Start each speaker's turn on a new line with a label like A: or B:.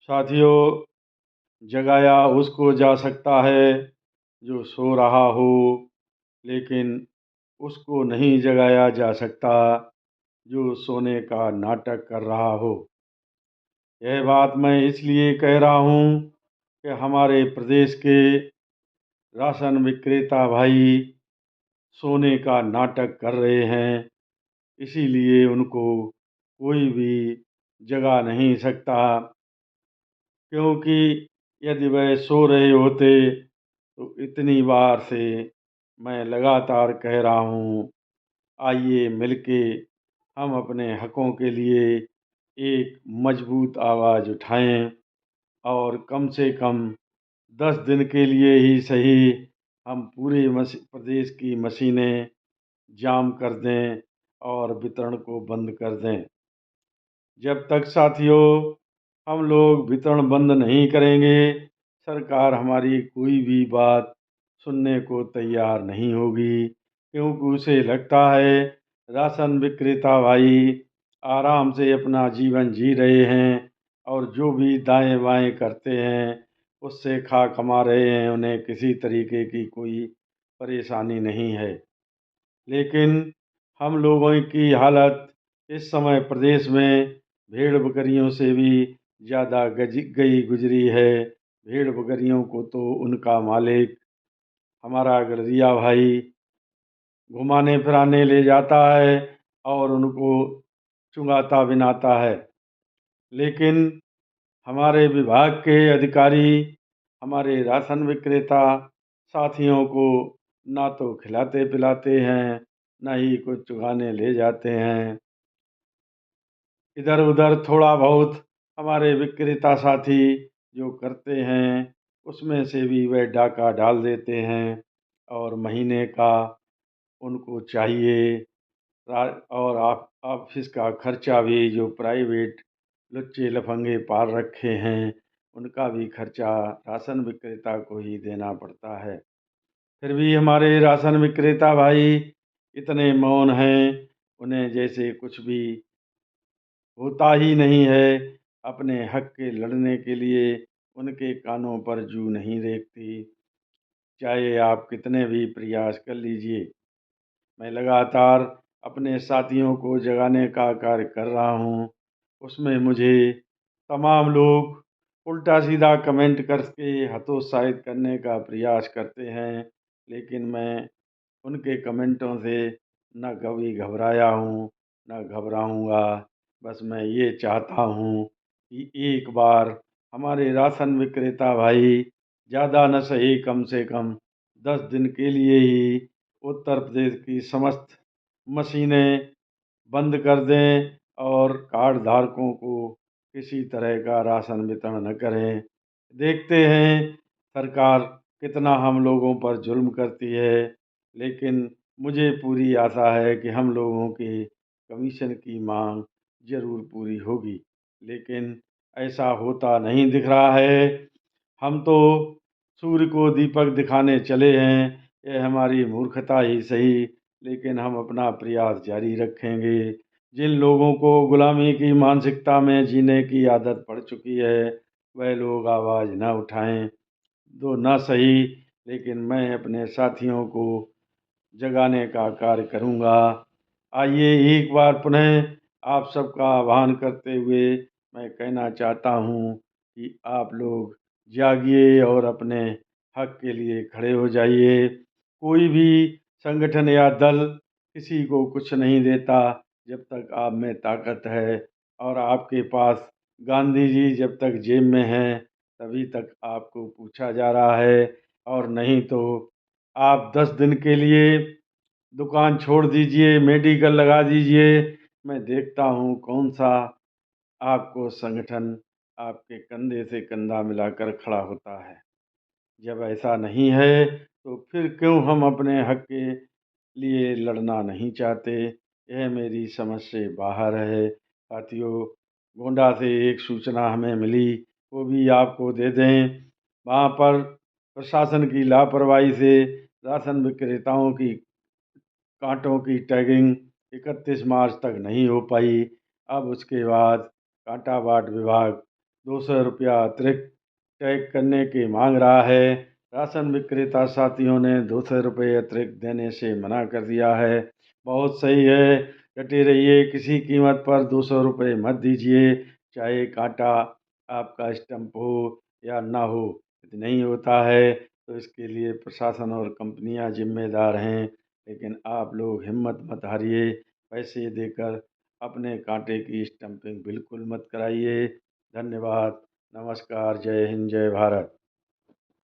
A: साथियों, जगाया उसको जा सकता है जो सो रहा हो, लेकिन उसको नहीं जगाया जा सकता जो सोने का नाटक कर रहा हो। यह बात मैं इसलिए कह रहा हूँ कि हमारे प्रदेश के राशन विक्रेता भाई सोने का नाटक कर रहे हैं, इसीलिए उनको कोई भी जगा नहीं सकता। क्योंकि यदि वह सो रहे होते तो इतनी बार से मैं लगातार कह रहा हूँ, आइए मिलके हम अपने हकों के लिए एक मजबूत आवाज़ उठाएं और कम से कम 10 दिन के लिए ही सही हम पूरे प्रदेश की मशीनें जाम कर दें और वितरण को बंद कर दें। जब तक साथियों हम लोग वितरण बंद नहीं करेंगे, सरकार हमारी कोई भी बात सुनने को तैयार नहीं होगी, क्योंकि उसे लगता है राशन विक्रेता भाई आराम से अपना जीवन जी रहे हैं और जो भी दाएं बाएं करते हैं उससे खा कमा रहे हैं, उन्हें किसी तरीके की कोई परेशानी नहीं है। लेकिन हम लोगों की हालत इस समय प्रदेश में भेड़ बकरियों से भी ज़्यादा गई गुजरी है। भेड़ बकरियों को तो उनका मालिक हमारा गड़रिया भाई घुमाने फिराने ले जाता है और उनको चुंगाता बिनाता है। लेकिन हमारे विभाग के अधिकारी हमारे राशन विक्रेता साथियों को ना तो खिलाते पिलाते हैं, ना ही कुछ चुगाने ले जाते हैं। इधर उधर थोड़ा बहुत हमारे विक्रेता साथी जो करते हैं उसमें से भी वह डाका डाल देते हैं और महीने का उनको चाहिए। और आप ऑफिस का खर्चा भी जो प्राइवेट लुच्चे लफंगे पाल रखे हैं उनका भी खर्चा राशन विक्रेता को ही देना पड़ता है। फिर भी हमारे राशन विक्रेता भाई इतने मौन हैं, उन्हें जैसे कुछ भी होता ही नहीं है। अपने हक के लड़ने के लिए उनके कानों पर जू नहीं रेंगती, चाहे आप कितने भी प्रयास कर लीजिए। मैं लगातार अपने साथियों को जगाने का कार्य कर रहा हूँ, उसमें मुझे तमाम लोग उल्टा सीधा कमेंट करके हतोत्साहित करने का प्रयास करते हैं, लेकिन मैं उनके कमेंटों से न कभी घबराया हूँ, न घबराऊँगा। बस मैं ये चाहता हूँ कि एक बार हमारे राशन विक्रेता भाई ज़्यादा न सही कम से कम 10 दिन के लिए ही उत्तर प्रदेश की समस्त मशीनें बंद कर दें और कार्ड धारकों को किसी तरह का राशन वितरण न करें। देखते हैं सरकार कितना हम लोगों पर जुल्म करती है, लेकिन मुझे पूरी आशा है कि हम लोगों की कमीशन की मांग ज़रूर पूरी होगी। लेकिन ऐसा होता नहीं दिख रहा है। हम तो सूर्य को दीपक दिखाने चले हैं, यह हमारी मूर्खता ही सही, लेकिन हम अपना प्रयास जारी रखेंगे। जिन लोगों को गुलामी की मानसिकता में जीने की आदत पड़ चुकी है वह लोग आवाज़ न उठाएं, दो ना सही, लेकिन मैं अपने साथियों को जगाने का कार्य करूँगा। आइए एक बार पुनः आप सबका आह्वान करते हुए मैं कहना चाहता हूँ कि आप लोग जागिए और अपने हक के लिए खड़े हो जाइए। कोई भी संगठन या दल किसी को कुछ नहीं देता जब तक आप में ताकत है, और आपके पास गांधी जी जब तक जेब में हैं तभी तक आपको पूछा जा रहा है, और नहीं तो आप 10 दिन के लिए दुकान छोड़ दीजिए, मेडिकल लगा दीजिए। मैं देखता हूँ कौन सा आपको संगठन आपके कंधे से कंधा मिलाकर खड़ा होता है। जब ऐसा नहीं है तो फिर क्यों हम अपने हक के लिए लड़ना नहीं चाहते? यह मेरी समझ से बाहर है। साथियों, गोंडा से एक सूचना हमें मिली, वो भी आपको दे दें। वहाँ पर प्रशासन की लापरवाही से राशन विक्रेताओं की कांटों की टैगिंग 31 मार्च तक नहीं हो पाई। अब उसके बाद कांटाबाज विभाग 200 रुपया अतिरिक्त टैग करने की मांग रहा है। राशन विक्रेता साथियों ने 200 रुपये अतिरिक्त देने से मना कर दिया है। बहुत सही है, डटे रहिए, किसी कीमत पर 200 रुपये मत दीजिए, चाहे कांटा आपका स्टंप हो या ना हो। यदि नहीं होता है तो इसके लिए प्रशासन और कंपनियां जिम्मेदार हैं, लेकिन आप लोग हिम्मत मत हारिए, पैसे देकर अपने कांटे की स्टंपिंग बिल्कुल मत कराइए। धन्यवाद। नमस्कार। जय हिंद, जय भारत।